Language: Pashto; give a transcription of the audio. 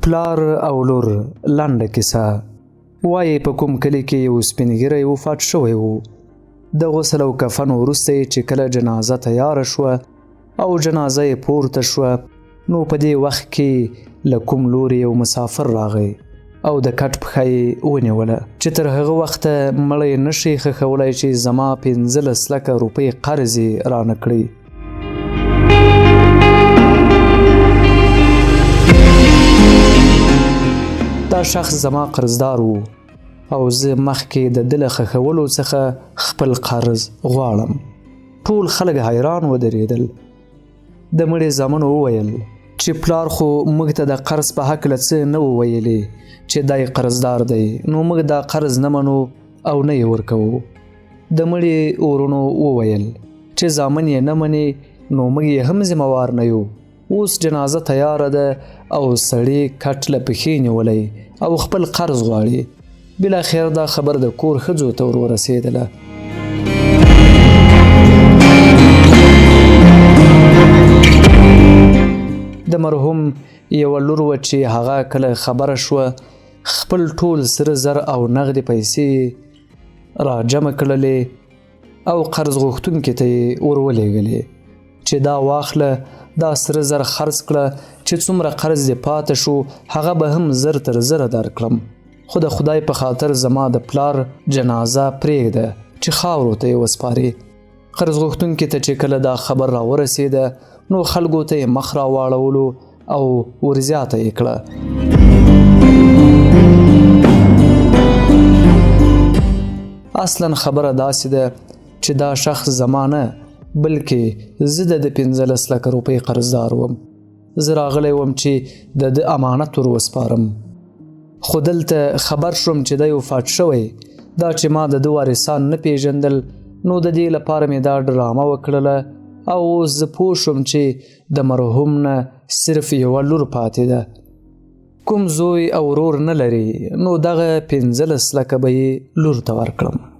پلار او لور لنډه کیسه. وایي په کوم کلي کې یو سپین ږیری وفات شوی و. د غسل او کفن وروسته چې کله جنازه تیاره شوه او جنازه یې پورته شوه، نو په دې وخت کې له کوم لوري یو مسافر راغی او د کټ پښه یې ونیوله چې تر هغه وخته مړی نشي ښخولی چې زما 15 لکه روپۍ قرض یې رانه کړي. دا شخص زما قرضدار و او زه مخکې د ده له ښخولو څخه خپل قرض غواړم. ټول خلک حیران ودرېدل. د مړي زامنو وویل چې پلار خو موږ ته د قرض په هکله څه نه و ویلي چې دی قرضدار دی، نو موږ دا قرض نه منو او نه یې ورکوو. د مړي ورونو وویل چې زامن یې نه مني نو موږ یې هم ذمهوار نه یو. اوس جنازه تیاره ده او سړي کټ له پښې نیولی او خپل قرض غواړي. بالاخره دا خبر د کور ښځو ته ور ورسېدله. د مرحوم یوه لور وه چې هغه کله خبره شوه، خپل ټول سره زر او نغدې پیسې را جمع کړلې او قرض غوښتونکي ته یې ور ولېږلې چې دا واخله، دا سره زر خرڅ کړه چې څومره قرض دې پاته شو هغه به هم زر تر زره درکړم، خو د خدای په خاطر زما د پلار جنازه پرېږده چې خاورو ته یې وسپارې. قرض غوښتونکي ته چې کله دا خبر را ورسېده نو خلکو ته یې مخ را واړولو او ورزیاته یې کړه. اصلا خبره داسې ده چې دا شخص زما نه بلکې زه د 15 لکه روپۍ قرضدار وم. زه راغلی وم چې د ده امانت ور وسپارم، خو دلته خبر شوم چې دی وفات شوی. دا چې ما د ده وارثان نه پیژندل نو د دې لپاره مې دا ډرامه وکړله او زه پوه شوم چې د مرحوم نه صرف یوه لور پاتې ده، کوم زوی او ورور نه لري، نو دغه 15 لکه به یې لور ته ورکړم.